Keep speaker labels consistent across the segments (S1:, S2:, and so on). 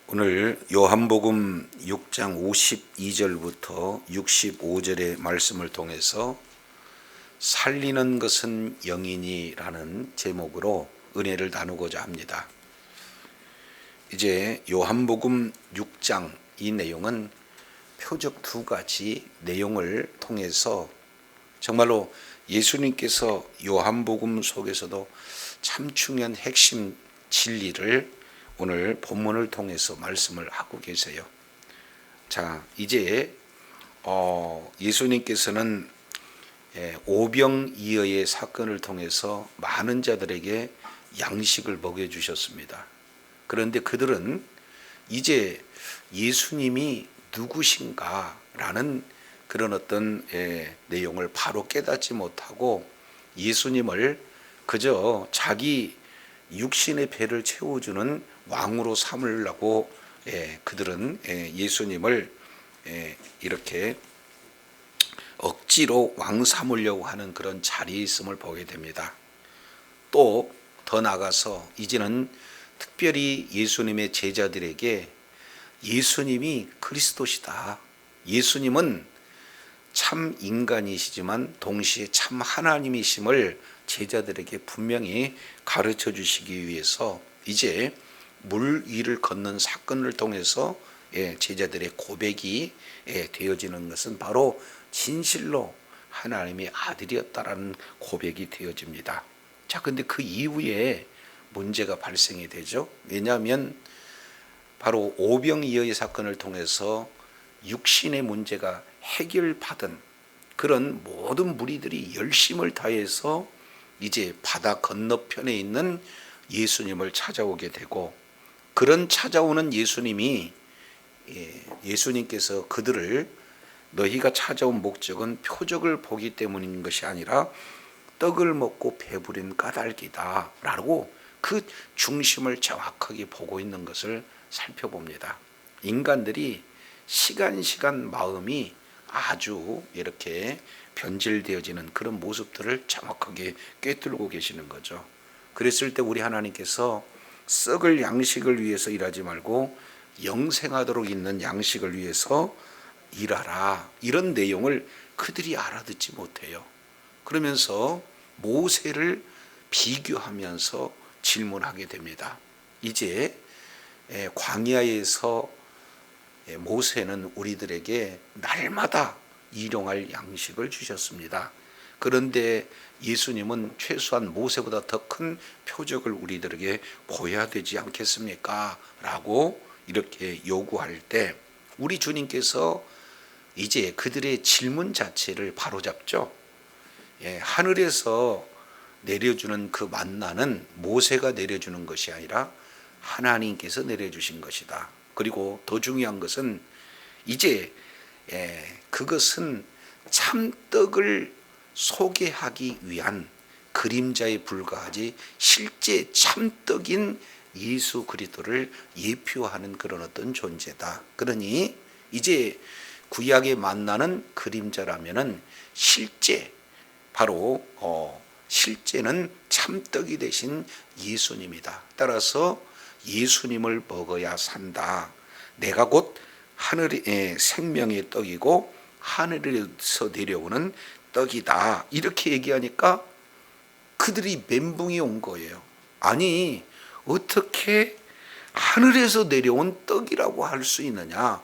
S1: 오늘 요한복음 6장 52절부터 65절의 말씀을 통해서 살리는 것은 영이니라는 제목으로 은혜를 나누고자 합니다. 이제 요한복음 6장 이 내용은 표적 두 가지 내용을 통해서 정말로 예수님께서 요한복음 속에서도 참 중요한 핵심 진리를 오늘 본문을 통해서 말씀을 하고 계세요. 자, 이제 예수님께서는 오병이어의 사건을 통해서 많은 자들에게 양식을 먹여주셨습니다. 그런데 그들은 이제 예수님이 누구신가라는 그런 어떤 내용을 바로 깨닫지 못하고 예수님을 그저 자기 육신의 배를 채워주는 왕으로 삼으려고 그들은 예수님을 이렇게 억지로 왕 삼으려고 하는 그런 자리에 있음을 보게 됩니다. 또 더 나아가서 이제는 특별히 예수님의 제자들에게 예수님이 그리스도시다. 예수님은 참 인간이시지만 동시에 참 하나님이심을 제자들에게 분명히 가르쳐 주시기 위해서 이제 물 위를 걷는 사건을 통해서 제자들의 고백이 되어지는 것은 바로 진실로 하나님의 아들이었다라는 고백이 되어집니다. 자, 근데 그 이후에 문제가 발생이 되죠. 왜냐하면 바로 오병이어의 사건을 통해서 육신의 문제가 해결받은 그런 모든 무리들이 열심을 다해서 이제 바다 건너편에 있는 예수님을 찾아오게 되고, 그런 찾아오는 예수님께서 그들을 너희가 찾아온 목적은 표적을 보기 때문인 것이 아니라 떡을 먹고 배부린 까닭이다 라고 그 중심을 정확하게 보고 있는 것을 살펴봅니다. 인간들이 시간 마음이 아주 이렇게 변질되어지는 그런 모습들을 정확하게 꿰뚫고 계시는 거죠. 그랬을 때 우리 하나님께서 썩을 양식을 위해서 일하지 말고 영생하도록 있는 양식을 위해서 일하라, 이런 내용을 그들이 알아듣지 못해요. 그러면서 모세를 비교하면서 질문하게 됩니다. 이제 광야에서 모세는 우리들에게 날마다 일용할 양식을 주셨습니다. 그런데 예수님은 최소한 모세보다 더 큰 표적을 우리들에게 보여야 되지 않겠습니까? 라고 이렇게 요구할 때 우리 주님께서 이제 그들의 질문 자체를 바로잡죠. 하늘에서 내려주는 그 만나는 모세가 내려주는 것이 아니라 하나님께서 내려주신 것이다. 그리고 더 중요한 것은 이제 그것은 참떡을 소개하기 위한 그림자에 불과하지 실제 참떡인 예수 그리스도를 예표하는 그런 어떤 존재다. 그러니 이제 구약에 만나는 그림자라면은 실제 바로 실제는 참떡이 되신 예수님이다. 따라서 예수님을 먹어야 산다. 내가 곧 하늘의 생명의 떡이고 하늘에서 내려오는 떡이다. 이렇게 얘기하니까 그들이 멘붕이 온 거예요. 아니, 어떻게 하늘에서 내려온 떡이라고 할 수 있느냐?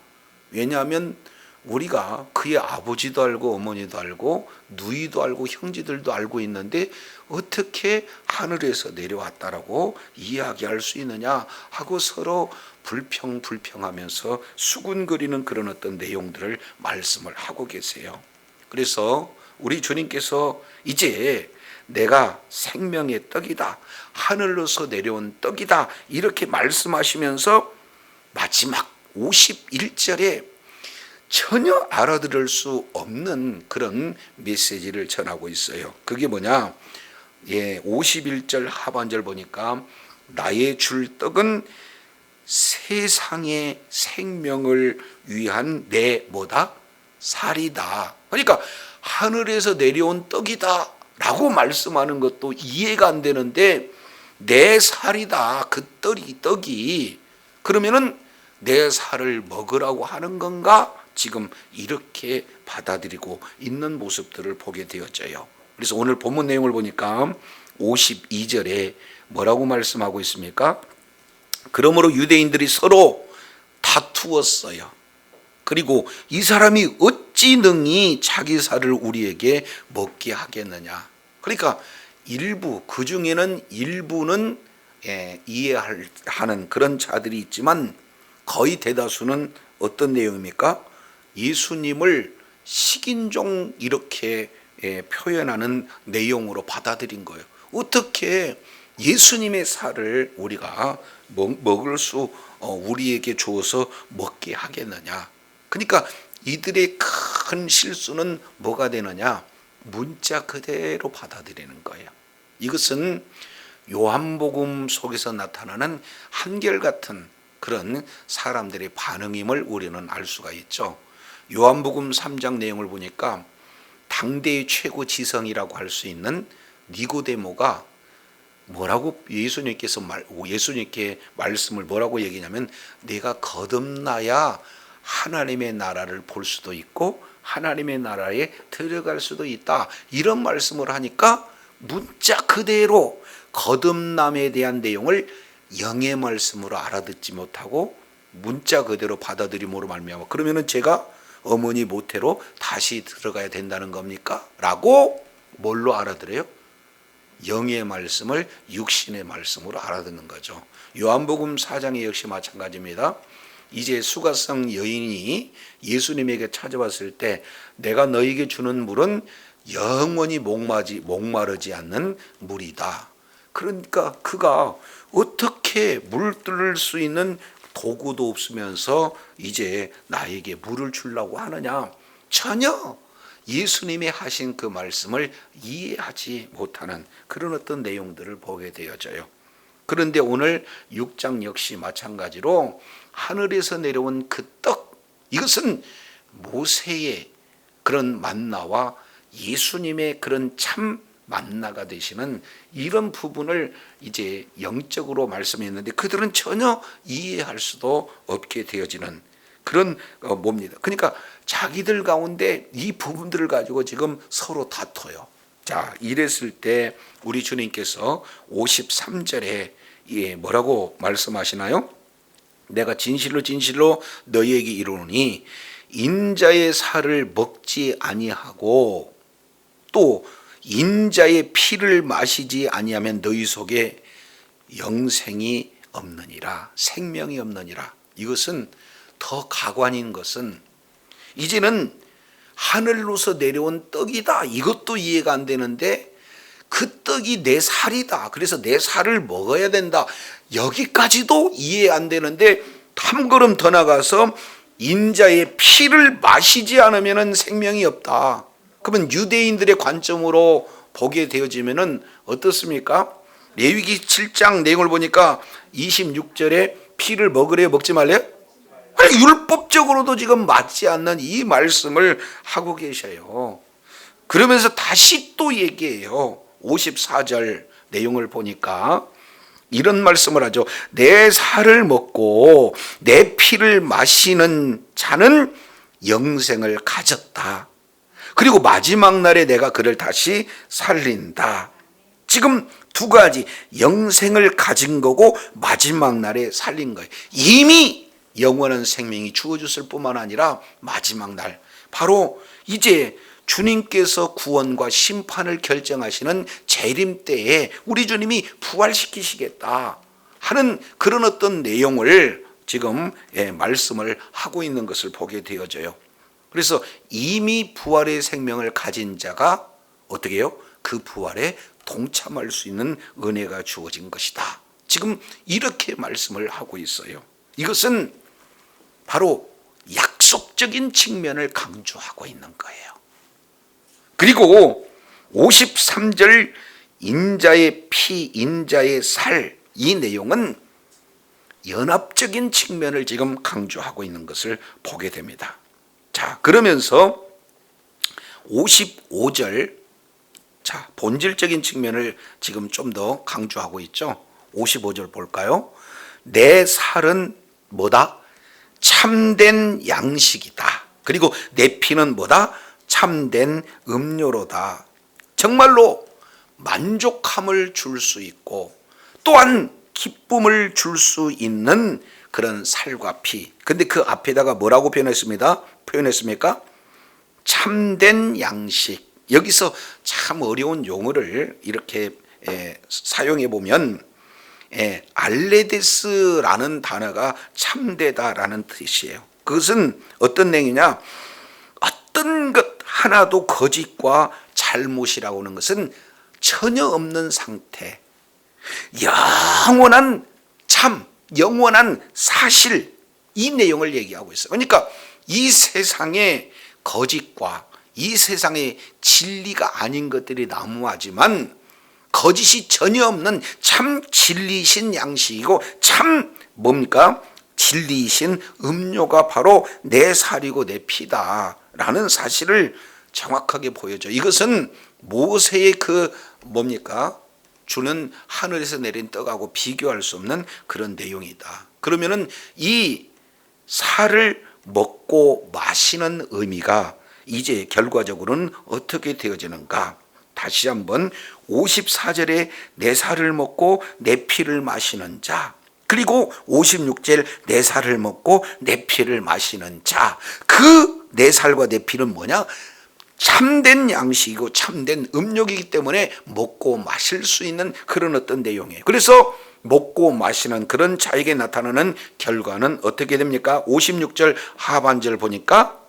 S1: 왜냐하면 우리가 그의 아버지도 알고 어머니도 알고 누이도 알고 형제들도 알고 있는데 어떻게 하늘에서 내려왔다라고 이야기할 수 있느냐 하고 서로 불평하면서 수군거리는 그런 어떤 내용들을 말씀을 하고 계세요. 그래서 우리 주님께서 이제 내가 생명의 떡이다, 하늘로서 내려온 떡이다, 이렇게 말씀하시면서 마지막 51절에 전혀 알아들을 수 없는 그런 메시지를 전하고 있어요. 그게 뭐냐? 51절 하반절 보니까 나의 줄 떡은 세상의 생명을 위한 내 뭐다? 살이다. 그러니까 하늘에서 내려온 떡이다 라고 말씀하는 것도 이해가 안 되는데 내 살이다, 그 떡이 그러면은 내 살을 먹으라고 하는 건가? 지금 이렇게 받아들이고 있는 모습들을 보게 되었죠. 그래서 오늘 본문 내용을 보니까 52절에 뭐라고 말씀하고 있습니까? 그러므로 유대인들이 서로 다투었어요. 그리고 이 사람이 어찌 능히 자기 살을 우리에게 먹게 하겠느냐. 그러니까 일부, 그 중에는 일부는 이해하는 그런 자들이 있지만 거의 대다수는 어떤 내용입니까? 예수님을 식인종 이렇게 표현하는 내용으로 받아들인 거예요. 어떻게 예수님의 살을 우리가 먹을 수 우리에게 주어서 먹게 하겠느냐. 그러니까 이들의 큰 실수는 뭐가 되느냐? 문자 그대로 받아들이는 거예요. 이것은 요한복음 속에서 나타나는 한결같은 그런 사람들의 반응임을 우리는 알 수가 있죠. 요한복음 3장 내용을 보니까 당대의 최고 지성이라고 할 수 있는 니고데모가 뭐라고 예수님께 말씀을 뭐라고 얘기냐면 내가 거듭나야 하나님의 나라를 볼 수도 있고 하나님의 나라에 들어갈 수도 있다. 이런 말씀을 하니까 문자 그대로 거듭남에 대한 내용을 영의 말씀으로 알아듣지 못하고 문자 그대로 받아들임으로 말미암아 그러면은 제가 어머니 모태로 다시 들어가야 된다는 겁니까? 라고 뭘로 알아들어요? 영의 말씀을 육신의 말씀으로 알아듣는 거죠. 요한복음 4장에 역시 마찬가지입니다. 이제 수가성 여인이 예수님에게 찾아왔을 때 내가 너에게 주는 물은 영원히 목마르지 않는 물이다. 그러니까 그가 어떻게 물 뚫을 수 있는 도구도 없으면서 이제 나에게 물을 주려고 하느냐. 전혀 예수님이 하신 그 말씀을 이해하지 못하는 그런 어떤 내용들을 보게 되어져요. 그런데 오늘 6장 역시 마찬가지로 하늘에서 내려온 그 떡, 이것은 모세의 그런 만나와 예수님의 그런 참 만나가 되시는 이런 부분을 이제 영적으로 말씀했는데 그들은 전혀 이해할 수도 없게 되어지는 그런 뭡니다. 그러니까 자기들 가운데 이 부분들을 가지고 지금 서로 다퉈요. 자, 이랬을 때 우리 주님께서 53절에 뭐라고 말씀하시나요? 내가 진실로 진실로 너희에게 이르노니 인자의 살을 먹지 아니하고 또 인자의 피를 마시지 아니하면 너희 속에 영생이 없느니라. 생명이 없느니라. 이것은 더 가관인 것은 이제는 하늘로서 내려온 떡이다. 이것도 이해가 안 되는데 그 떡이 내 살이다. 그래서 내 살을 먹어야 된다. 여기까지도 이해 안 되는데 한 걸음 더 나가서 인자의 피를 마시지 않으면 생명이 없다. 그러면 유대인들의 관점으로 보게 되어지면은 어떻습니까? 레위기 7장 내용을 보니까 26절에 피를 먹으래요? 먹지 말래요? 율법적으로도 지금 맞지 않는 이 말씀을 하고 계셔요. 그러면서 다시 또 얘기해요. 54절 내용을 보니까 이런 말씀을 하죠. 내 살을 먹고 내 피를 마시는 자는 영생을 가졌다. 그리고 마지막 날에 내가 그를 다시 살린다. 지금 두 가지, 영생을 가진 거고 마지막 날에 살린 거예요. 이미 영원한 생명이 주어졌을 뿐만 아니라 마지막 날, 바로 이제 주님께서 구원과 심판을 결정하시는 재림 때에 우리 주님이 부활시키시겠다 하는 그런 어떤 내용을 지금 말씀을 하고 있는 것을 보게 되어져요. 그래서 이미 부활의 생명을 가진 자가 어떻게 해요? 그 부활에 동참할 수 있는 은혜가 주어진 것이다. 지금 이렇게 말씀을 하고 있어요. 이것은 바로 약속적인 측면을 강조하고 있는 거예요. 그리고 53절 인자의 피, 인자의 살, 이 내용은 연합적인 측면을 지금 강조하고 있는 것을 보게 됩니다. 자, 그러면서 55절, 자, 본질적인 측면을 지금 좀 더 강조하고 있죠. 55절 볼까요? 내 살은 뭐다? 참된 양식이다. 그리고 내 피는 뭐다? 참된 음료로다. 정말로 만족함을 줄 수 있고 또한 기쁨을 줄 수 있는 그런 살과 피. 근데 그 앞에다가 뭐라고 표현했습니까? 참된 양식. 여기서 참 어려운 용어를 이렇게 사용해 보면 알레데스라는 단어가 참되다라는 뜻이에요. 그것은 어떤 내용이냐? 어떤 것 하나도 거짓과 잘못이라고 하는 것은 전혀 없는 상태, 영원한 참, 영원한 사실, 이 내용을 얘기하고 있어요. 그러니까 이 세상에 거짓과 이 세상에 진리가 아닌 것들이 난무하지만 거짓이 전혀 없는 참 진리이신 양식이고 참 뭡니까? 진리이신 음료가 바로 내 살이고 내 피다라는 사실을 정확하게 보여줘. 이것은 모세의 그 뭡니까? 주는 하늘에서 내린 떡하고 비교할 수 없는 그런 내용이다. 그러면은 이 살을 먹고 마시는 의미가 이제 결과적으로는 어떻게 되어지는가? 다시 한번 54절에 내 살을 먹고 내 피를 마시는 자, 그리고 56절 내 살을 먹고 내 피를 마시는 자, 그 내 살과 내 피는 뭐냐? 참된 양식이고 참된 음료이기 때문에 먹고 마실 수 있는 그런 어떤 내용이에요. 그래서 먹고 마시는 그런 자에게 나타나는 결과는 어떻게 됩니까? 56절 하반절 보니까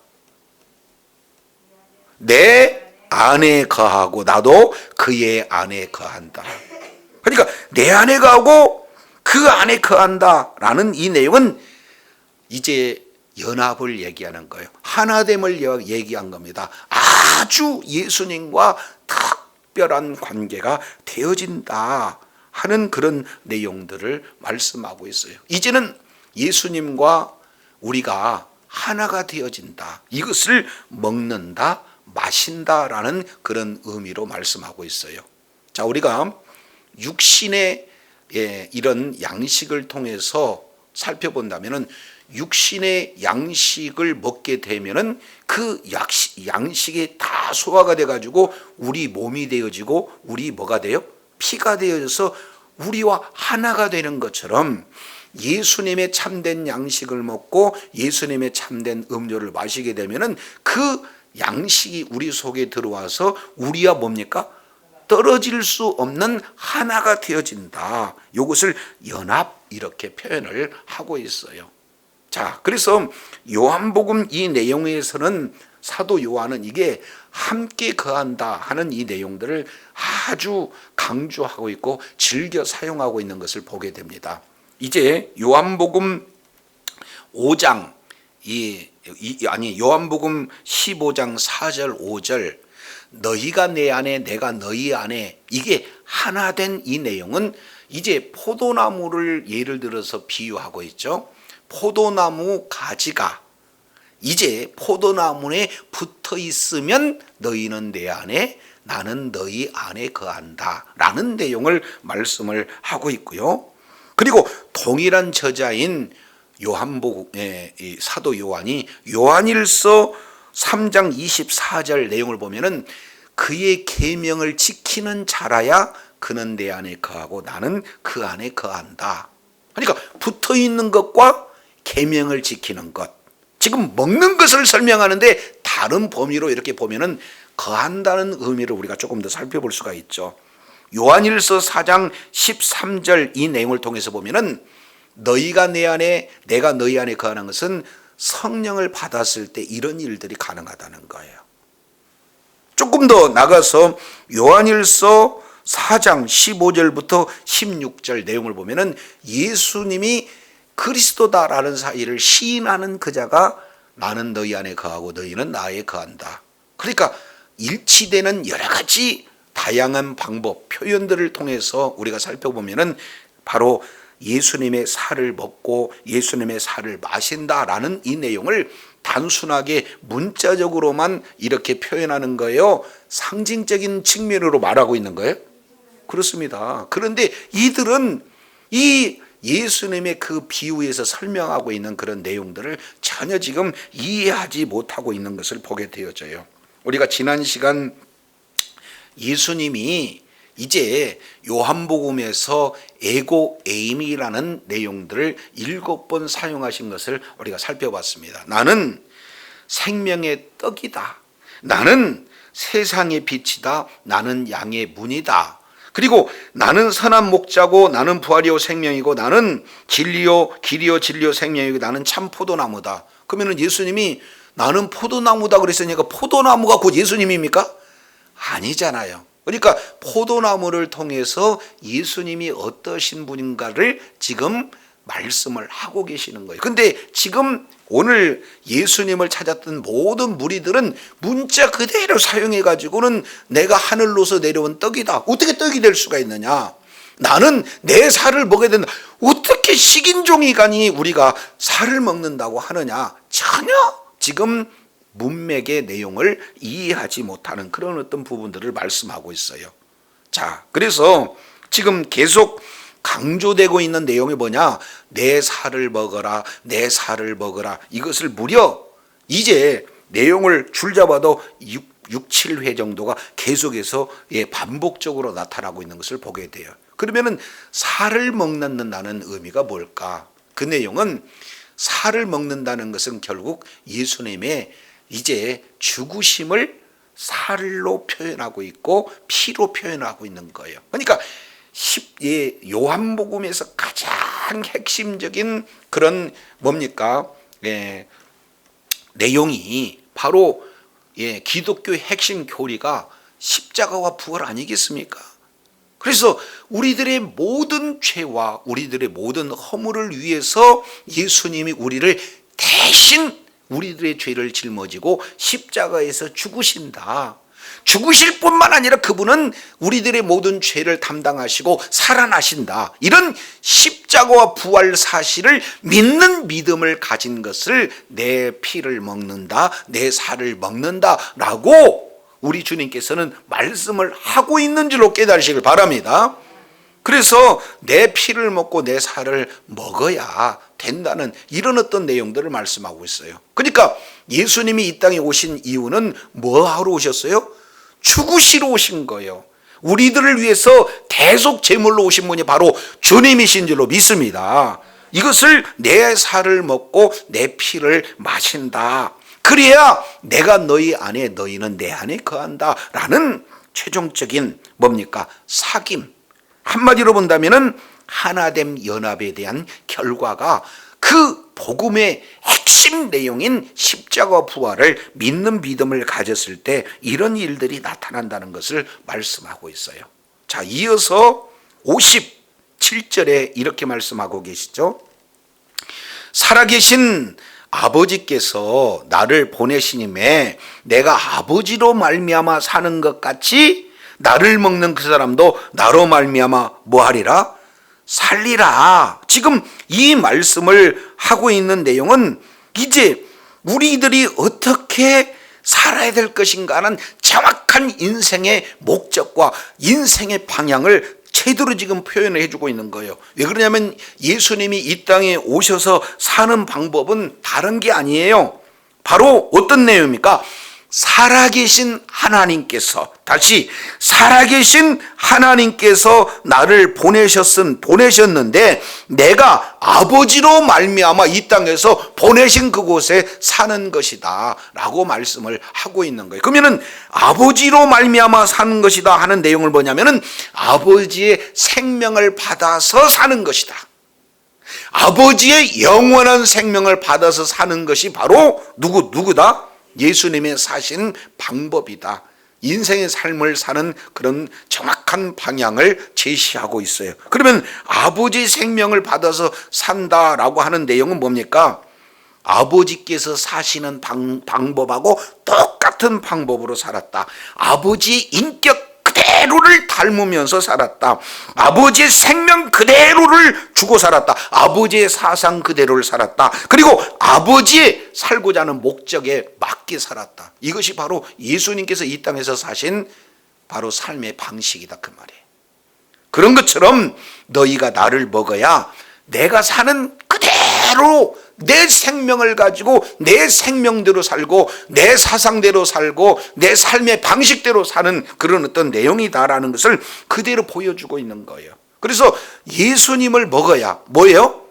S1: 내 안에 거하고 나도 그의 안에 거한다. 그러니까 내 안에 거하고 그 안에 거한다라는 이 내용은 이제 연합을 얘기하는 거예요. 하나됨을 얘기한 겁니다. 아주 예수님과 특별한 관계가 되어진다 하는 그런 내용들을 말씀하고 있어요. 이제는 예수님과 우리가 하나가 되어진다. 이것을 먹는다, 마신다라는 그런 의미로 말씀하고 있어요. 자, 우리가 육신의 이런 양식을 통해서 살펴본다면은 육신의 양식을 먹게 되면은 그 양식이 다 소화가 돼 가지고 우리 몸이 되어지고 우리 뭐가 돼요? 피가 되어져서 우리와 하나가 되는 것처럼 예수님의 참된 양식을 먹고 예수님의 참된 음료를 마시게 되면은 그 양식이 우리 속에 들어와서 우리와 뭡니까? 떨어질 수 없는 하나가 되어진다. 이것을 연합 이렇게 표현을 하고 있어요. 자, 그래서 요한복음 이 내용에서는 사도 요한은 이게 함께 거한다 하는 이 내용들을 아주 강조하고 있고 즐겨 사용하고 있는 것을 보게 됩니다. 이제 요한복음 5장 요한복음 15장 4절 5절 너희가 내 안에 내가 너희 안에 이게 하나 된 이 내용은 이제 포도나무를 예를 들어서 비유하고 있죠. 포도나무 가지가 이제 포도나무에 붙어 있으면 너희는 내 안에 나는 너희 안에 거한다 라는 내용을 말씀을 하고 있고요. 그리고 동일한 저자인 요한복음의 사도 요한이 요한일서 3장 24절 내용을 보면은 그의 계명을 지키는 자라야 그는 내 안에 거하고 나는 그 안에 거한다. 그러니까 붙어 있는 것과 계명을 지키는 것. 지금 먹는 것을 설명하는데 다른 범위로 이렇게 보면은 거한다는 의미를 우리가 조금 더 살펴볼 수가 있죠. 요한일서 4장 13절 이 내용을 통해서 보면은 너희가 내 안에 내가 너희 안에 거하는 것은 성령을 받았을 때 이런 일들이 가능하다는 거예요. 조금 더 나가서 요한일서 4장 15절부터 16절 내용을 보면은 예수님이 그리스도다라는 사실을 시인하는 그 자가 나는 너희 안에 거하고 너희는 나에 거한다. 그러니까 일치되는 여러 가지 다양한 방법, 표현들을 통해서 우리가 살펴보면은 바로 예수님의 살을 먹고 예수님의 살을 마신다라는 이 내용을 단순하게 문자적으로만 이렇게 표현하는 거예요? 상징적인 측면으로 말하고 있는 거예요? 그렇습니다. 그런데 이들은 이 예수님의 그 비유에서 설명하고 있는 그런 내용들을 전혀 지금 이해하지 못하고 있는 것을 보게 되어져요. 우리가 지난 시간 예수님이 이제 요한복음에서 에고 에이미라는 내용들을 7번 사용하신 것을 우리가 살펴봤습니다. 나는 생명의 떡이다. 나는 세상의 빛이다. 나는 양의 문이다. 그리고 나는 선한 목자고 나는 부활이요 생명이고 나는 진리요 길이요 진리요 생명이고 나는 참 포도나무다. 그러면 예수님이 나는 포도나무다 그랬으니까 포도나무가 곧 예수님입니까? 아니잖아요. 그러니까 포도나무를 통해서 예수님이 어떠신 분인가를 지금 말씀을 하고 계시는 거예요. 근데 지금 오늘 예수님을 찾았던 모든 무리들은 문자 그대로 사용해 가지고는 내가 하늘로서 내려온 떡이다. 어떻게 떡이 될 수가 있느냐? 나는 내 살을 먹어야 된다. 어떻게 식인종이가니 우리가 살을 먹는다고 하느냐? 전혀 지금 문맥의 내용을 이해하지 못하는 그런 어떤 부분들을 말씀하고 있어요. 자, 그래서 지금 계속 강조되고 있는 내용이 뭐냐? 내 살을 먹어라, 내 살을 먹어라. 이것을 무려 이제 내용을 줄잡아도 6, 7회 정도가 계속해서 반복적으로 나타나고 있는 것을 보게 돼요. 그러면은 살을 먹는다는 의미가 뭘까? 그 내용은 살을 먹는다는 것은 결국 예수님의 이제 죽으심을 살로 표현하고 있고 피로 표현하고 있는 거예요. 그러니까 요한복음에서 가장 핵심적인 그런 뭡니까? 내용이 바로 기독교의 핵심 교리가 십자가와 부활 아니겠습니까? 그래서 우리들의 모든 죄와 우리들의 모든 허물을 위해서 예수님이 우리를 대신 우리들의 죄를 짊어지고 십자가에서 죽으신다. 죽으실 뿐만 아니라 그분은 우리들의 모든 죄를 담당하시고 살아나신다. 이런 십자가와 부활 사실을 믿는 믿음을 가진 것을 내 피를 먹는다, 내 살을 먹는다 라고 우리 주님께서는 말씀을 하고 있는 줄로 깨달으시길 바랍니다. 그래서 내 피를 먹고 내 살을 먹어야 된다는 이런 어떤 내용들을 말씀하고 있어요. 그러니까 예수님이 이 땅에 오신 이유는 뭐 하러 오셨어요? 죽으시러 오신 거예요. 우리들을 위해서 대속 제물로 오신 분이 바로 주님이신 줄로 믿습니다. 이것을 내 살을 먹고 내 피를 마신다. 그래야 내가 너희 안에 너희는 내 안에 거한다 라는 최종적인 뭡니까? 사귐. 한마디로 본다면은 하나됨 연합에 대한 결과가 그 복음의 핵심 내용인 십자가 부활을 믿는 믿음을 가졌을 때 이런 일들이 나타난다는 것을 말씀하고 있어요. 자, 이어서 57절에 이렇게 말씀하고 계시죠. 살아계신 아버지께서 나를 보내시님에 내가 아버지로 말미암아 사는 것 같이 나를 먹는 그 사람도 나로 말미암아 뭐하리라? 살리라. 지금 이 말씀을 하고 있는 내용은 이제 우리들이 어떻게 살아야 될 것인가 하는 정확한 인생의 목적과 인생의 방향을 제대로 지금 표현을 해주고 있는 거예요. 왜 그러냐면 예수님이 이 땅에 오셔서 사는 방법은 다른 게 아니에요. 바로 어떤 내용입니까? 살아계신 하나님께서, 다시 살아계신 하나님께서 나를 보내셨는데 내가 아버지로 말미암아 이 땅에서 보내신 그곳에 사는 것이다 라고 말씀을 하고 있는 거예요. 그러면은 아버지로 말미암아 사는 것이다 하는 내용을 뭐냐면은 아버지의 생명을 받아서 사는 것이다. 아버지의 영원한 생명을 받아서 사는 것이 바로 누구다? 예수님의 사신 방법이다. 인생의 삶을 사는 그런 정확한 방향을 제시하고 있어요. 그러면 아버지 생명을 받아서 산다라고 하는 내용은 뭡니까? 아버지께서 사시는 방법하고 똑같은 방법으로 살았다. 아버지의 인격 그대로를 닮으면서 살았다. 아버지의 생명 그대로를 주고 살았다. 아버지의 사상 그대로를 살았다. 그리고 아버지의 살고자 하는 목적에 맞게 살았다. 이것이 바로 예수님께서 이 땅에서 사신 바로 삶의 방식이다 그 말이에요. 그런 것처럼 너희가 나를 먹어야 내가 사는 그대로 내 생명을 가지고 내 생명대로 살고 내 사상대로 살고 내 삶의 방식대로 사는 그런 어떤 내용이다라는 것을 그대로 보여주고 있는 거예요. 그래서 예수님을 먹어야 뭐예요?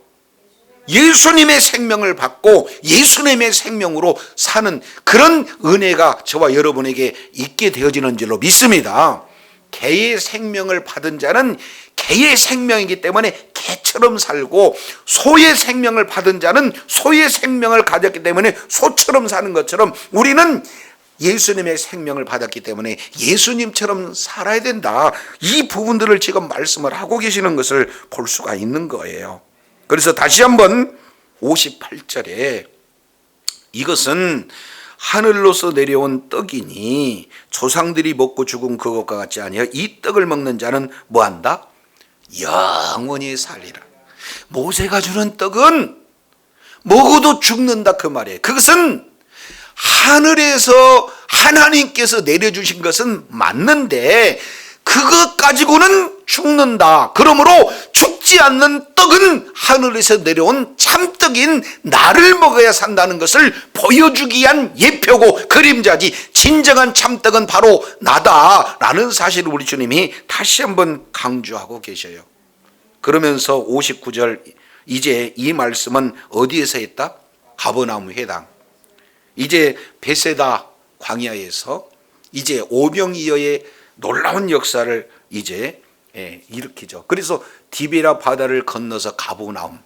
S1: 예수님의 생명을 받고 예수님의 생명으로 사는 그런 은혜가 저와 여러분에게 있게 되어지는 줄로 믿습니다. 개의 생명을 받은 자는 개의 생명이기 때문에 개처럼 살고, 소의 생명을 받은 자는 소의 생명을 가졌기 때문에 소처럼 사는 것처럼 우리는 예수님의 생명을 받았기 때문에 예수님처럼 살아야 된다. 이 부분들을 지금 말씀을 하고 계시는 것을 볼 수가 있는 거예요. 그래서 다시 한번 58절에 이것은 하늘로서 내려온 떡이니 조상들이 먹고 죽은 그것과 같지 아니하여 이 떡을 먹는 자는 뭐한다? 영원히 살리라. 모세가 주는 떡은 먹어도 죽는다 그 말이에요. 그것은 하늘에서 하나님께서 내려주신 것은 맞는데 그것 가지고는 죽는다. 그러므로 죽지 않는 떡은 하늘에서 내려온 참떡인 나를 먹어야 산다는 것을 보여주기 위한 예표고 그림자지, 진정한 참떡은 바로 나다라는 사실을 우리 주님이 다시 한번 강조하고 계셔요. 그러면서 59절, 이제 이 말씀은 어디에서 했다? 가버나움 회당. 이제 베세다 광야에서 이제 오병이어의 놀라운 역사를 이제 일으키죠. 그래서 디베라 바다를 건너서 가버나움,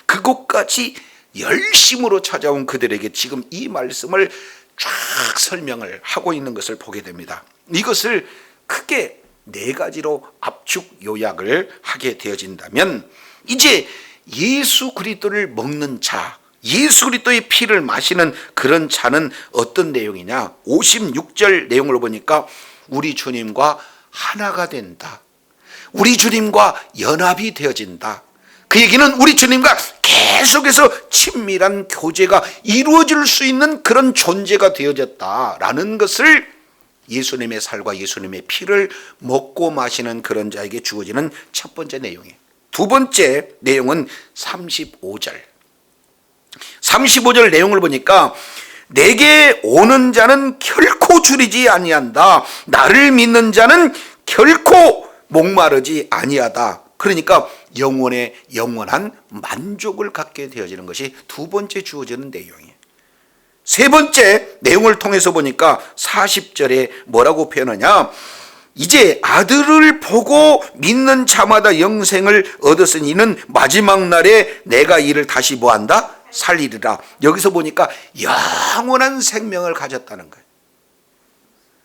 S1: 그곳까지 열심으로 찾아온 그들에게 지금 이 말씀을 쫙 설명을 하고 있는 것을 보게 됩니다. 이것을 크게 네 가지로 압축 요약을 하게 되어진다면, 이제 예수 그리스도를 먹는 자, 예수 그리스도의 피를 마시는 그런 자는 어떤 내용이냐? 56절 내용을 보니까 우리 주님과 하나가 된다. 우리 주님과 연합이 되어진다. 그 얘기는 우리 주님과 계속해서 친밀한 교제가 이루어질 수 있는 그런 존재가 되어졌다라는 것을 예수님의 살과 예수님의 피를 먹고 마시는 그런 자에게 주어지는 첫 번째 내용이에요. 두 번째 내용은 35절. 35절 내용을 보니까 내게 오는 자는 결코 줄이지 아니한다. 나를 믿는 자는 결코 목마르지 아니하다. 그러니까 영원한 만족을 갖게 되어지는 것이 두 번째 주어지는 내용이에요. 세 번째 내용을 통해서 보니까 40절에 뭐라고 표현하냐? 이제 아들을 보고 믿는 자마다 영생을 얻었으니 이는 마지막 날에 내가 이를 다시 뭐한다? 살리리라. 여기서 보니까 영원한 생명을 가졌다는 거예요.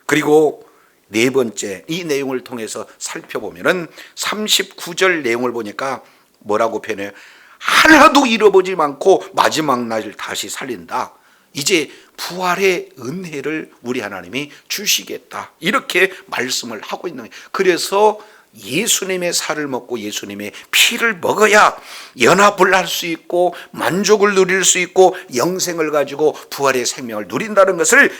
S1: 그리고 네 번째, 이 내용을 통해서 살펴보면은 39절 내용을 보니까 뭐라고 표현해요? 하나도 잃어보지 않고 마지막 날 다시 살린다. 이제 부활의 은혜를 우리 하나님이 주시겠다. 이렇게 말씀을 하고 있는 거예요. 그래서 예수님의 살을 먹고 예수님의 피를 먹어야 연합을 할 수 있고 만족을 누릴 수 있고 영생을 가지고 부활의 생명을 누린다는 것을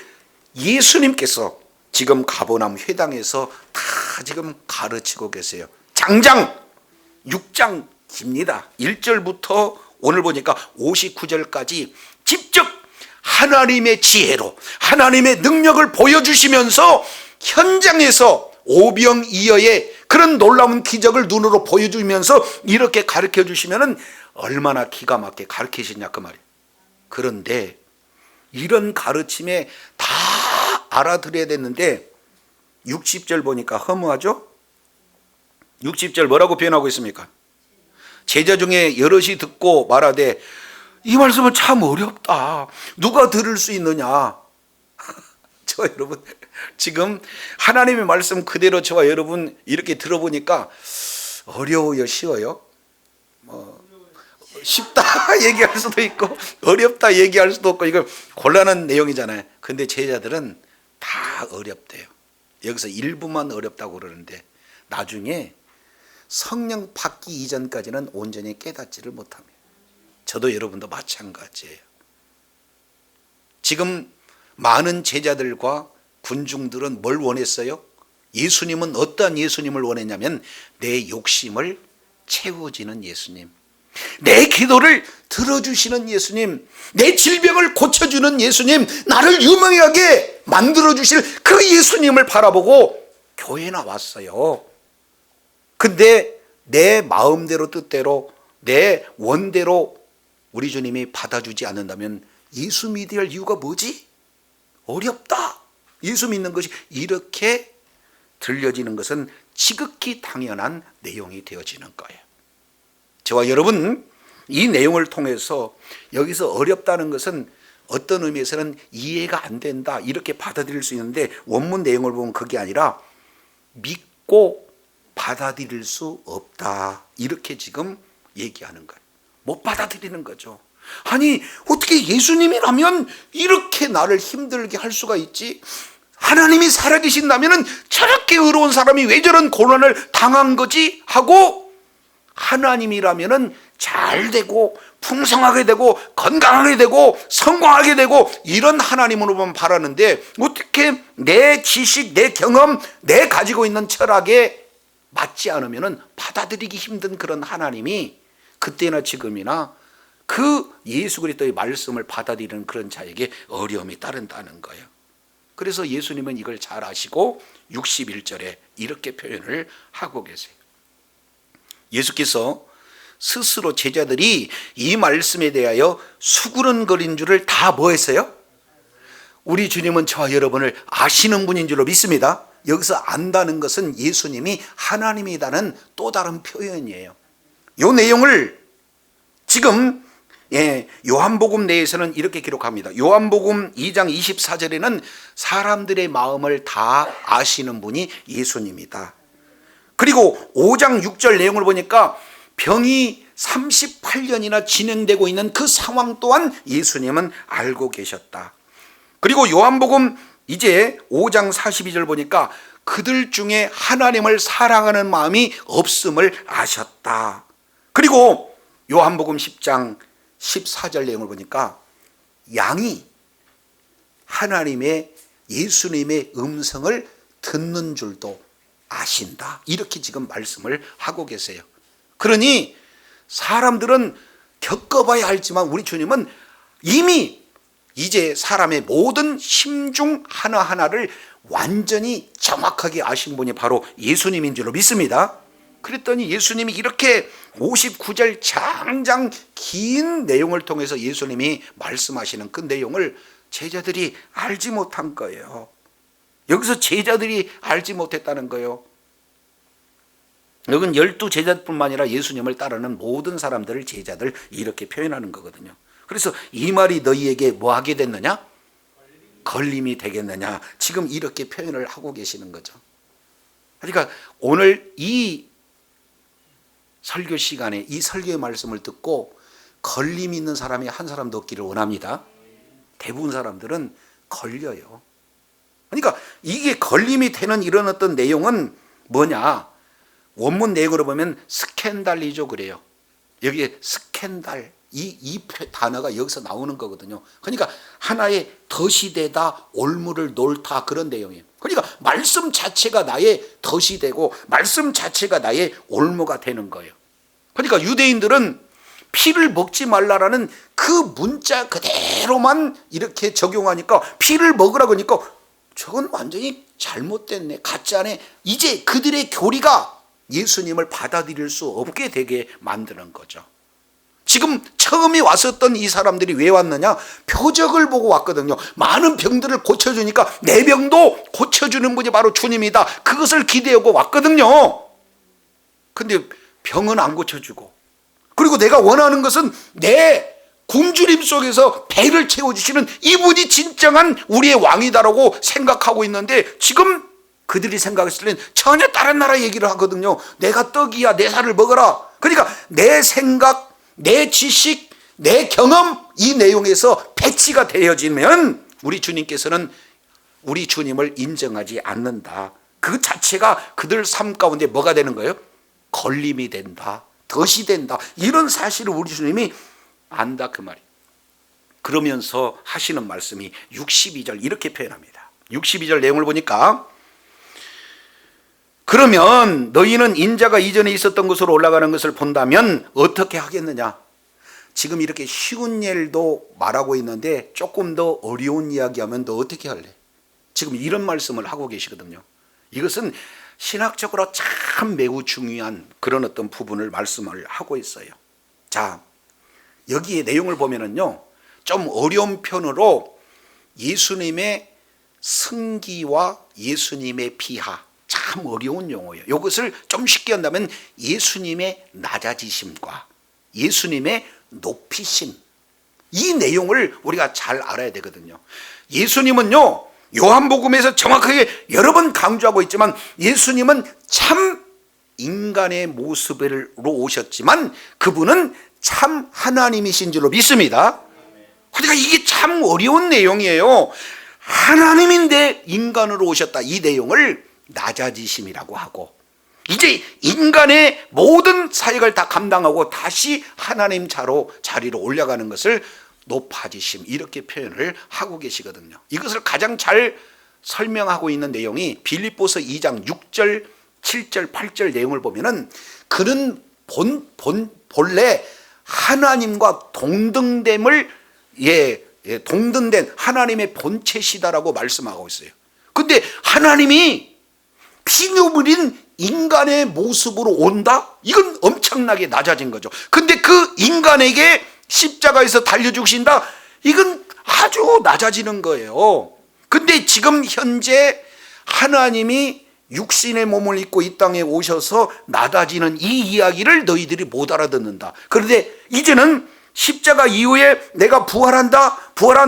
S1: 예수님께서 지금 가버나움 회당에서 다 지금 가르치고 계세요. 장장 6장 깁니다. 1절부터 오늘 보니까 59절까지 직접 하나님의 지혜로 하나님의 능력을 보여주시면서 현장에서 오병이어의 그런 놀라운 기적을 눈으로 보여주면서 이렇게 가르쳐 주시면 얼마나 기가 막히게 가르치시냐 그 말이에요. 그런데 이런 가르침에 다 알아들어야 됐는데 60절 보니까 허무하죠? 60절 뭐라고 표현하고 있습니까? 제자 중에 여럿이 듣고 말하되 이 말씀은 참 어렵다. 누가 들을 수 있느냐? 저 여러분 지금 하나님의 말씀 그대로 저와 여러분 이렇게 들어보니까 어려워요, 쉬워요? 쉽다 얘기할 수도 있고 어렵다 얘기할 수도 없고 이거 곤란한 내용이잖아요. 근데 제자들은 다 어렵대요. 여기서 일부만 어렵다고 그러는데 나중에 성령 받기 이전까지는 온전히 깨닫지를 못합니다. 저도 여러분도 마찬가지예요. 지금 많은 제자들과 군중들은 뭘 원했어요? 예수님은 어떠한 예수님을 원했냐면 내 욕심을 채워지는 예수님, 내 기도를 들어주시는 예수님, 내 질병을 고쳐주는 예수님, 나를 유명하게 만들어주실 그 예수님을 바라보고 교회 나왔어요. 근데 내 마음대로 뜻대로 내 원대로 우리 주님이 받아주지 않는다면 예수 믿어야 할 이유가 뭐지? 어렵다. 예수 믿는 것이 이렇게 들려지는 것은 지극히 당연한 내용이 되어지는 거예요. 저와 여러분, 이 내용을 통해서 여기서 어렵다는 것은 어떤 의미에서는 이해가 안 된다 이렇게 받아들일 수 있는데, 원문 내용을 보면 그게 아니라 믿고 받아들일 수 없다 이렇게 지금 얘기하는 거예요. 못 받아들이는 거죠. 아니, 어떻게 예수님이라면 이렇게 나를 힘들게 할 수가 있지? 하나님이 살아계신다면 저렇게 의로운 사람이 왜 저런 고난을 당한 거지? 하고, 하나님이라면 잘 되고 풍성하게 되고 건강하게 되고 성공하게 되고 이런 하나님으로만 바라는데, 어떻게 내 지식, 내 경험, 내 가지고 있는 철학에 맞지 않으면 받아들이기 힘든 그런 하나님이 그때나 지금이나 그 예수 그리스도의 말씀을 받아들이는 그런 자에게 어려움이 따른다는 거예요. 그래서 예수님은 이걸 잘 아시고 61절에 이렇게 표현을 하고 계세요. 예수께서 스스로 제자들이 이 말씀에 대하여 수그른거린 줄을 다 뭐 했어요? 우리 주님은 저와 여러분을 아시는 분인 줄로 믿습니다. 여기서 안다는 것은 예수님이 하나님이라는 또 다른 표현이에요. 이 내용을 지금 요한복음 내에서는 이렇게 기록합니다. 요한복음 2장 24절에는 사람들의 마음을 다 아시는 분이 예수님이다. 그리고 5장 6절 내용을 보니까 병이 38년이나 진행되고 있는 그 상황 또한 예수님은 알고 계셨다. 그리고 요한복음 이제 5장 42절 보니까 그들 중에 하나님을 사랑하는 마음이 없음을 아셨다. 그리고 요한복음 10장 14절 내용을 보니까 양이 하나님의 예수님의 음성을 듣는 줄도 아신다. 이렇게 지금 말씀을 하고 계세요. 그러니 사람들은 겪어봐야 알지만 우리 주님은 이미 이제 사람의 모든 심중 하나하나를 완전히 정확하게 아신 분이 바로 예수님인 줄로 믿습니다. 그랬더니 예수님이 이렇게 59절 장장 긴 내용을 통해서 예수님이 말씀하시는 그 내용을 제자들이 알지 못한 거예요. 여기서 제자들이 알지 못했다는 거예요. 여기는 12제자뿐만 아니라 예수님을 따르는 모든 사람들을 제자들 이렇게 표현하는 거거든요. 그래서 이 말이 너희에게 뭐 하게 됐느냐? 걸림이 되겠느냐? 지금 이렇게 표현을 하고 계시는 거죠. 그러니까 오늘 이 설교 시간에 이 설교의 말씀을 듣고 걸림이 있는 사람이 한 사람도 없기를 원합니다. 대부분 사람들은 걸려요. 그러니까 이게 걸림이 되는 이런 어떤 내용은 뭐냐? 원문 내용으로 보면 스캔달이죠. 그래요. 여기에 스캔달 이 단어가 여기서 나오는 거거든요. 그러니까 하나의 덫이 되다, 올무를 놓다 그런 내용이에요. 그러니까 말씀 자체가 나의 덫이 되고 말씀 자체가 나의 올무가 되는 거예요. 그러니까 유대인들은 피를 먹지 말라라는 그 문자 그대로만 이렇게 적용하니까 피를 먹으라고 하니까 저건 완전히 잘못됐네, 가짜네. 이제 그들의 교리가 예수님을 받아들일 수 없게 되게 만드는 거죠. 지금 처음에 왔었던 이 사람들이 왜 왔느냐? 표적을 보고 왔거든요. 많은 병들을 고쳐주니까 내 병도 고쳐주는 분이 바로 주님이다. 그것을 기대하고 왔거든요. 근데 병은 안 고쳐주고, 그리고 내가 원하는 것은 내 굶주림 속에서 배를 채워주시는 이분이 진정한 우리의 왕이다라고 생각하고 있는데, 지금 그들이 생각했을 때는 전혀 다른 나라 얘기를 하거든요. 내가 떡이야, 내 살을 먹어라. 그러니까 내 생각, 내 지식, 내 경험, 이 내용에서 배치가 되어지면 우리 주님께서는 우리 주님을 인정하지 않는다. 그 자체가 그들 삶 가운데 뭐가 되는 거예요? 걸림이 된다, 덫이 된다. 이런 사실을 우리 주님이 안다 그 말이에요. 그러면서 하시는 말씀이 62절 이렇게 표현합니다. 62절 내용을 보니까 그러면 너희는 인자가 이전에 있었던 곳으로 올라가는 것을 본다면 어떻게 하겠느냐? 지금 이렇게 쉬운 예도 말하고 있는데 조금 더 어려운 이야기하면 너 어떻게 할래? 지금 이런 말씀을 하고 계시거든요. 이것은 신학적으로 참 매우 중요한 그런 어떤 부분을 말씀을 하고 있어요. 자, 여기에 내용을 보면은요, 좀 어려운 편으로 예수님의 승기와 예수님의 비하, 참 어려운 용어예요. 이것을 좀 쉽게 한다면 예수님의 낮아지심과 예수님의 높이심, 이 내용을 우리가 잘 알아야 되거든요. 예수님은요, 요한복음에서 정확하게 여러 번 강조하고 있지만 예수님은 참 인간의 모습으로 오셨지만 그분은 참 하나님이신 줄로 믿습니다. 그러니까 이게 참 어려운 내용이에요. 하나님인데 인간으로 오셨다, 이 내용을 낮아지심이라고 하고, 이제 인간의 모든 사역을 다 감당하고 다시 하나님 자리로 올라가는 것을 높아지심, 이렇게 표현을 하고 계시거든요. 이것을 가장 잘 설명하고 있는 내용이 빌립보서 2장 6절, 7절, 8절 내용을 보면은 그는 본래 하나님과 동등됨을 동등된 하나님의 본체시다라고 말씀하고 있어요. 근데 하나님이 피조물인 인간의 모습으로 온다? 이건 엄청나게 낮아진 거죠. 근데 그 인간에게 십자가에서 달려 죽으신다? 이건 아주 낮아지는 거예요. 근데 지금 현재 하나님이 육신의 몸을 입고 이 땅에 오셔서 낮아지는 이 이야기를 너희들이 못 알아듣는다. 그런데 이제는 십자가 이후에 내가 부활한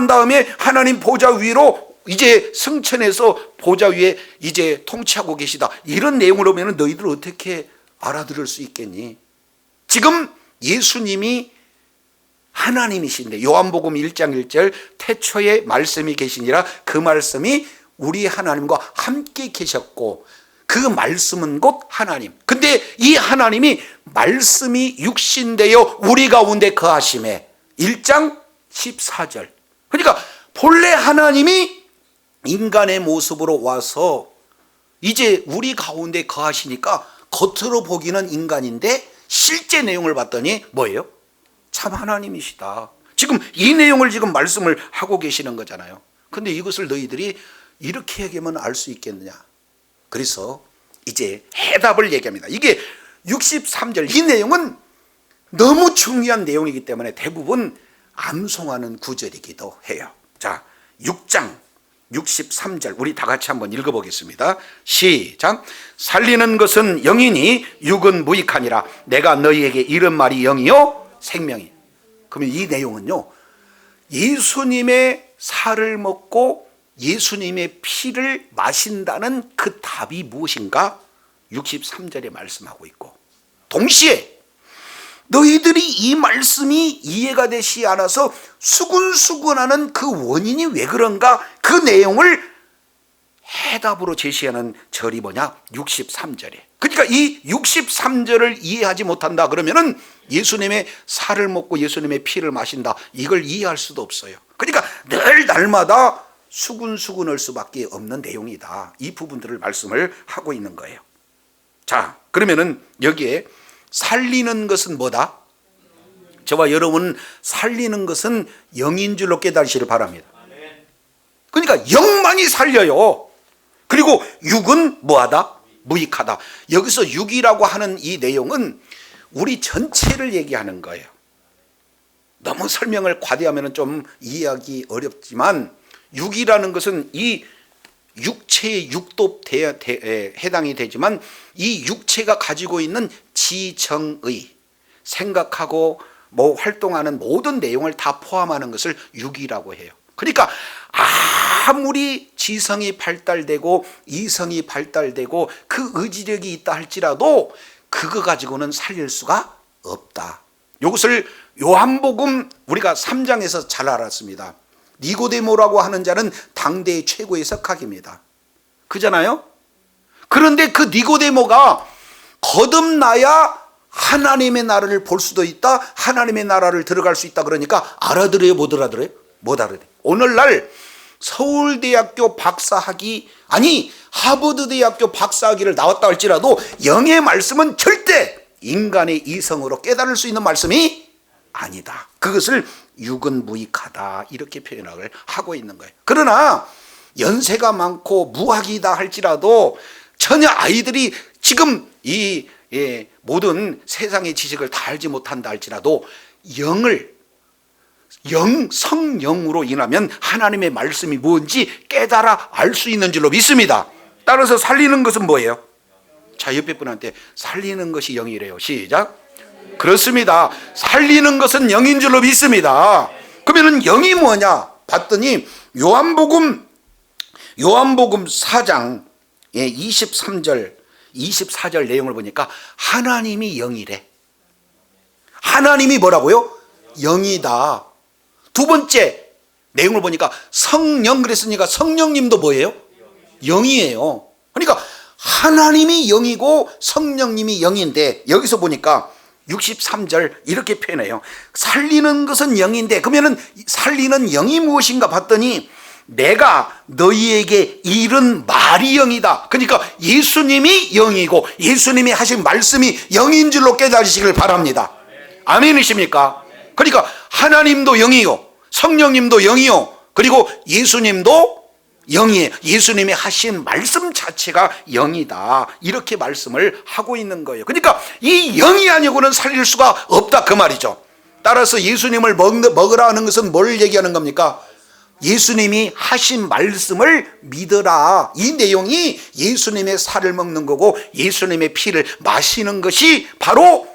S1: 다음에 하나님 보좌 위로 이제 승천해서 보좌 위에 이제 통치하고 계시다, 이런 내용으로 보면 너희들 어떻게 알아들을 수 있겠니? 지금 예수님이 하나님이신데 요한복음 1장 1절 태초에 말씀이 계시니라, 그 말씀이 우리 하나님과 함께 계셨고 그 말씀은 곧 하나님. 근데 이 하나님이 말씀이 육신되어 우리 가운데 거하심에 1장 14절. 그러니까 본래 하나님이 인간의 모습으로 와서 이제 우리 가운데 거하시니까 겉으로 보기는 인간인데 실제 내용을 봤더니 뭐예요? 참 하나님이시다. 지금 이 내용을 지금 말씀을 하고 계시는 거잖아요. 근데 이것을 너희들이 이렇게 얘기하면 알 수 있겠느냐? 그래서 이제 해답을 얘기합니다. 이게 63절, 이 내용은 너무 중요한 내용이기 때문에 대부분 암송하는 구절이기도 해요. 자, 6장 63절 우리 다 같이 한번 읽어보겠습니다. 시작. 살리는 것은 영이니 육은 무익하니라. 내가 너희에게 이런 말이 영이요 생명이. 그러면 이 내용은요, 예수님의 살을 먹고 예수님의 피를 마신다는 그 답이 무엇인가 63절에 말씀하고 있고, 동시에 너희들이 이 말씀이 이해가 되지 않아서 수근수근하는 그 원인이 왜 그런가, 그 내용을 해답으로 제시하는 절이 뭐냐 63절에. 그러니까 이 63절을 이해하지 못한다 그러면은 예수님의 살을 먹고 예수님의 피를 마신다, 이걸 이해할 수도 없어요. 그러니까 늘 날마다 수근수근할 수밖에 없는 내용이다, 이 부분들을 말씀을 하고 있는 거예요. 자, 그러면은 여기에 살리는 것은 뭐다? 저와 여러분, 살리는 것은 영인 줄로 깨달으시길 바랍니다. 그러니까 영만이 살려요. 그리고 육은 뭐하다? 무익하다. 여기서 육이라고 하는 이 내용은 우리 전체를 얘기하는 거예요. 너무 설명을 과대하면 좀 이해하기 어렵지만, 육이라는 것은 이 육체의 육도 해당이 되지만 이 육체가 가지고 있는 지정의, 생각하고 활동하는 모든 내용을 다 포함하는 것을 육이라고 해요. 그러니까 아무리 지성이 발달되고 이성이 발달되고 그 의지력이 있다 할지라도 그거 가지고는 살릴 수가 없다. 이것을 요한복음 우리가 3장에서 잘 알았습니다. 니고데모라고 하는 자는 당대의 최고의 석학입니다. 그잖아요? 그런데 그 니고데모가 거듭나야 하나님의 나라를 볼 수도 있다, 하나님의 나라를 들어갈 수 있다 그러니까 알아들어요, 못 알아들어요? 못 알아들어요. 오늘날 서울대학교 박사학위, 아니 하버드대학교 박사학위를 나왔다 할지라도 영의 말씀은 절대 인간의 이성으로 깨달을 수 있는 말씀이 아니다. 그것을 유근무익하다 이렇게 표현을 하고 있는 거예요. 그러나 연세가 많고 무학이다 할지라도 전혀 아이들이 지금 이 모든 세상의 지식을 다 알지 못한다 할지라도 성령으로 인하면 하나님의 말씀이 뭔지 깨달아 알 수 있는 줄로 믿습니다. 따라서 살리는 것은 뭐예요? 자, 옆에 분한테 살리는 것이 영이래요. 시작. 그렇습니다. 살리는 것은 영인 줄로 믿습니다. 그러면 영이 뭐냐 봤더니 요한복음 4장 23절 24절 내용을 보니까 하나님이 영이래. 하나님이 뭐라고요? 영이다. 두 번째 내용을 보니까 성령 그랬으니까 성령님도 뭐예요? 영이에요. 그러니까 하나님이 영이고 성령님이 영인데 여기서 보니까 63절 이렇게 표현해요. 살리는 것은 영인데 그러면 살리는 영이 무엇인가 봤더니 내가 너희에게 이른 말이 영이다. 그러니까 예수님이 영이고 예수님이 하신 말씀이 영인 줄로 깨달으시길 바랍니다. 아멘이십니까? 그러니까 하나님도 영이요, 성령님도 영이요, 그리고 예수님도 영이에요. 예수님이 하신 말씀 자체가 영이다. 이렇게 말씀을 하고 있는 거예요. 그러니까 이 영이 아니고는 살릴 수가 없다 그 말이죠. 따라서 예수님을 먹으라 하는 것은 뭘 얘기하는 겁니까? 예수님이 하신 말씀을 믿으라. 이 내용이 예수님의 살을 먹는 거고 예수님의 피를 마시는 것이 바로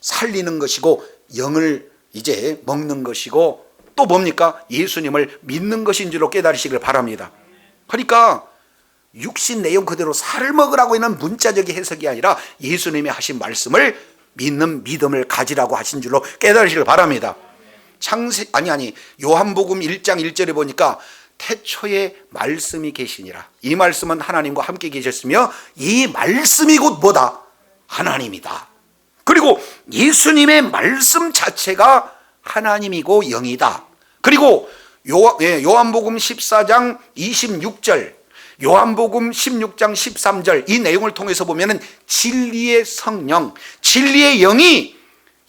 S1: 살리는 것이고 영을 이제 먹는 것이고 또 뭡니까? 예수님을 믿는 것인 줄로 깨달으시길 바랍니다. 그러니까 육신 내용 그대로 살을 먹으라고 하는 문자적인 해석이 아니라 예수님이 하신 말씀을 믿는 믿음을 가지라고 하신 줄로 깨달으시길 바랍니다. 요한복음 1장 1절에 보니까 태초에 말씀이 계시니라. 이 말씀은 하나님과 함께 계셨으며 이 말씀이 곧 뭐다? 하나님이다. 그리고 예수님의 말씀 자체가 하나님이고 영이다. 그리고 요한복음 14장 26절, 요한복음 16장 13절 이 내용을 통해서 보면은 진리의 성령, 진리의 영이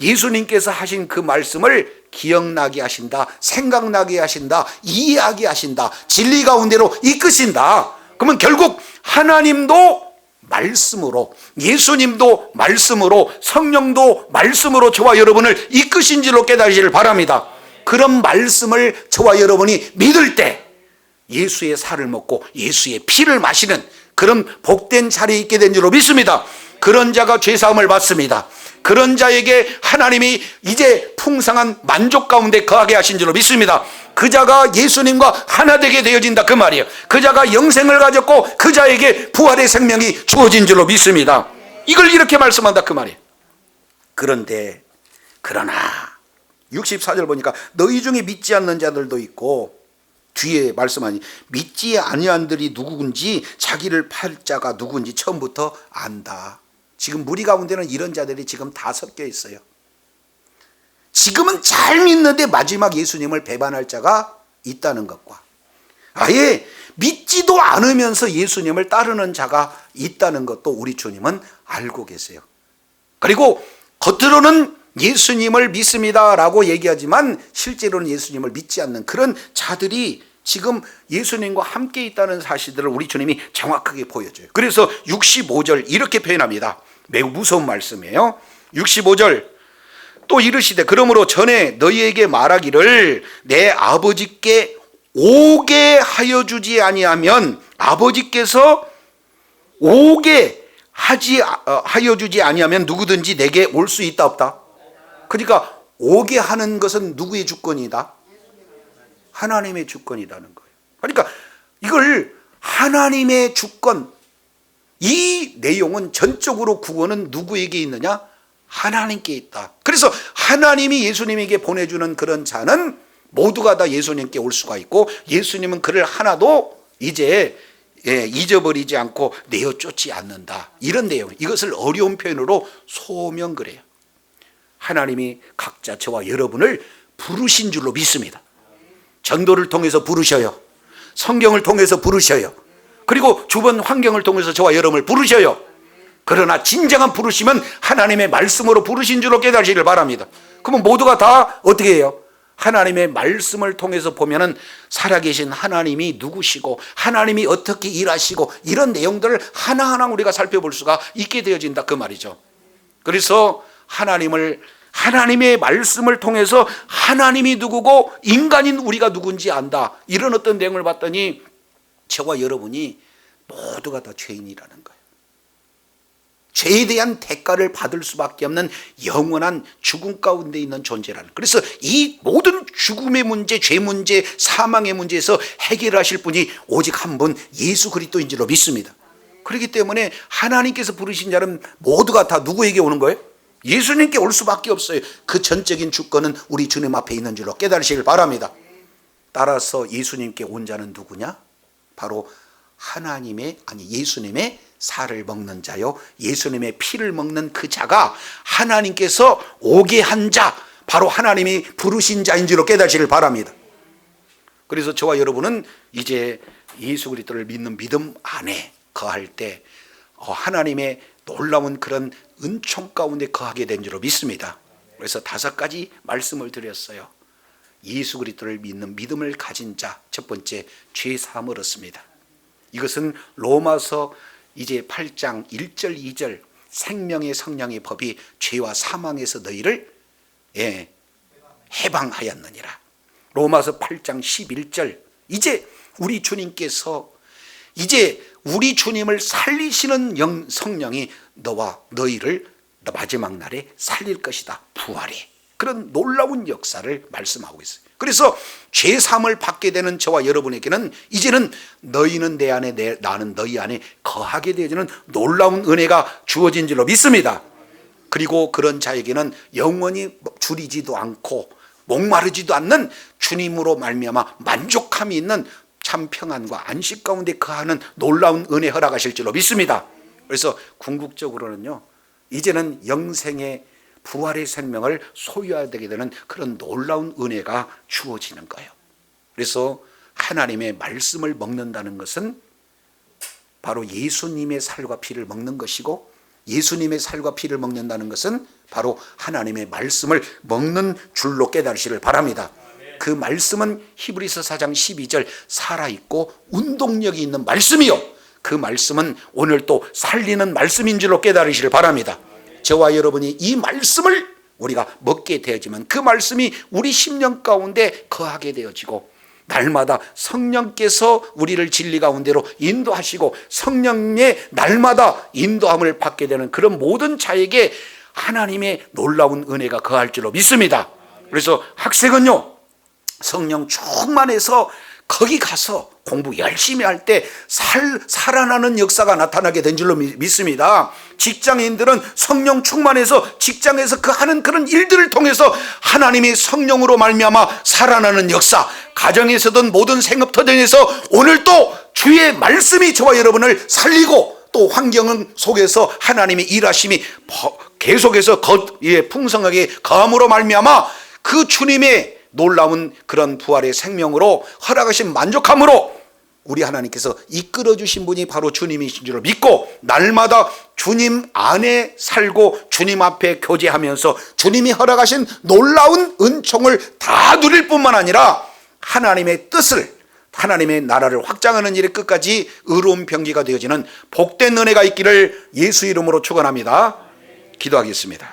S1: 예수님께서 하신 그 말씀을 기억나게 하신다, 생각나게 하신다, 이해하게 하신다, 진리 가운데로 이끄신다. 그러면 결국 하나님도 말씀으로, 예수님도 말씀으로, 성령도 말씀으로 저와 여러분을 이끄신 줄로 깨달으시길 바랍니다. 그런 말씀을 저와 여러분이 믿을 때 예수의 살을 먹고 예수의 피를 마시는 그런 복된 자리에 있게 된 줄로 믿습니다. 그런 자가 죄사함을 받습니다. 그런 자에게 하나님이 이제 풍성한 만족 가운데 거하게 하신 줄로 믿습니다. 그 자가 예수님과 하나 되게 되어진다 그 말이에요. 그 자가 영생을 가졌고 그 자에게 부활의 생명이 주어진 줄로 믿습니다. 이걸 이렇게 말씀한다 그 말이에요. 그러나 64절 보니까 너희 중에 믿지 않는 자들도 있고, 뒤에 말씀하니 믿지 아니한들이 누구인지 자기를 팔 자가 누구인지 처음부터 안다. 지금 무리 가운데는 이런 자들이 지금 다 섞여 있어요. 지금은 잘 믿는데 마지막 예수님을 배반할 자가 있다는 것과 아예 믿지도 않으면서 예수님을 따르는 자가 있다는 것도 우리 주님은 알고 계세요. 그리고 겉으로는 예수님을 믿습니다라고 얘기하지만 실제로는 예수님을 믿지 않는 그런 자들이 지금 예수님과 함께 있다는 사실들을 우리 주님이 정확하게 보여줘요. 그래서 65절 이렇게 표현합니다. 매우 무서운 말씀이에요. 65절 또 이르시되 그러므로 전에 너희에게 말하기를 내 아버지께 오게 하여 주지 아니하면 아버지께서 오게 하여 주지 아니하면 누구든지 내게 올 수 있다 없다? 그러니까 오게 하는 것은 누구의 주권이다? 하나님의 주권이라는 거예요. 그러니까 이걸 하나님의 주권, 이 내용은 전적으로 구원은 누구에게 있느냐? 하나님께 있다. 그래서 하나님이 예수님에게 보내주는 그런 자는 모두가 다 예수님께 올 수가 있고 예수님은 그를 하나도 이제 잊어버리지 않고 내어 쫓지 않는다. 이런 내용, 이것을 어려운 표현으로 소명 그래요. 하나님이 각자 저와 여러분을 부르신 줄로 믿습니다. 전도를 통해서 부르셔요. 성경을 통해서 부르셔요. 그리고 주변 환경을 통해서 저와 여러분을 부르셔요. 그러나 진정한 부르심은 하나님의 말씀으로 부르신 줄로 깨달으시길 바랍니다. 그러면 모두가 다 어떻게 해요? 하나님의 말씀을 통해서 보면은 살아계신 하나님이 누구시고 하나님이 어떻게 일하시고 이런 내용들을 하나하나 우리가 살펴볼 수가 있게 되어진다 그 말이죠. 그래서 하나님의 말씀을 통해서 하나님이 누구고 인간인 우리가 누군지 안다, 이런 어떤 내용을 봤더니 저와 여러분이 모두가 다 죄인이라는 거예요. 죄에 대한 대가를 받을 수밖에 없는 영원한 죽음 가운데 있는 존재라는. 그래서 이 모든 죽음의 문제, 죄 문제, 사망의 문제에서 해결하실 분이 오직 한 분, 예수 그리스도인 줄로 믿습니다. 그렇기 때문에 하나님께서 부르신 자는 모두가 다 누구에게 오는 거예요? 예수님께 올 수밖에 없어요. 그 전적인 주권은 우리 주님 앞에 있는 줄로 깨달으시길 바랍니다. 따라서 예수님께 온 자는 누구냐? 바로 예수님의 살을 먹는 자요, 예수님의 피를 먹는 그 자가 하나님께서 오게 한 자, 바로 하나님이 부르신 자인 줄로 깨달으시길 바랍니다. 그래서 저와 여러분은 이제 예수 그리스도를 믿는 믿음 안에 거할 때 하나님의 놀라운 그런 은총 가운데 거하게 된 줄로 믿습니다. 그래서 5가지 말씀을 드렸어요. 예수 그리스도를 믿는 믿음을 가진 자, 첫 번째, 죄 사함을 얻습니다. 이것은 로마서 이제 8장 1절 2절 생명의 성령의 법이 죄와 사망에서 너희를 해방하였느니라. 로마서 8장 11절 이제 우리 주님께서 우리 주님을 살리시는 성령이 너와 너희를 마지막 날에 살릴 것이다. 부활의 그런 놀라운 역사를 말씀하고 있어요. 그래서 죄사함을 받게 되는 저와 여러분에게는 이제는 너희는 내 안에 나는 너희 안에 거하게 되어지는 놀라운 은혜가 주어진 줄로 믿습니다. 그리고 그런 자에게는 영원히 줄이지도 않고 목마르지도 않는 주님으로 말미암아 만족함이 있는 참 평안과 안식 가운데 거하는 놀라운 은혜 허락하실 줄로 믿습니다. 그래서 궁극적으로는요, 이제는 영생의 부활의 생명을 소유하게 되는 그런 놀라운 은혜가 주어지는 거예요. 그래서 하나님의 말씀을 먹는다는 것은 바로 예수님의 살과 피를 먹는 것이고, 예수님의 살과 피를 먹는다는 것은 바로 하나님의 말씀을 먹는 줄로 깨달으시길 바랍니다. 그 말씀은 히브리서 4장 12절 살아있고 운동력이 있는 말씀이요, 그 말씀은 오늘 또 살리는 말씀인 줄로 깨달으시길 바랍니다. 저와 여러분이 이 말씀을 우리가 먹게 되어지면 그 말씀이 우리 심령 가운데 거하게 되어지고, 날마다 성령께서 우리를 진리 가운데로 인도하시고 성령의 날마다 인도함을 받게 되는 그런 모든 자에게 하나님의 놀라운 은혜가 거할 줄로 믿습니다. 그래서 학생은요, 성령 충만해서 거기 가서 공부 열심히 할 때 살아나는 역사가 나타나게 된 줄로 믿습니다. 직장인들은 성령 충만해서 직장에서 하는 그런 일들을 통해서 하나님이 성령으로 말미암아 살아나는 역사, 가정에서든 모든 생업터전에서 오늘 또 주의 말씀이 저와 여러분을 살리고, 또 환경 속에서 하나님의 일하심이 계속해서 풍성하게 거함으로 말미암아 그 주님의 놀라운 그런 부활의 생명으로 허락하신 만족함으로 우리 하나님께서 이끌어 주신 분이 바로 주님이신 줄 믿고, 날마다 주님 안에 살고 주님 앞에 교제하면서 주님이 허락하신 놀라운 은총을 다 누릴 뿐만 아니라 하나님의 뜻을, 하나님의 나라를 확장하는 일에 끝까지 의로운 병기가 되어지는 복된 은혜가 있기를 예수 이름으로 축원합니다. 기도하겠습니다.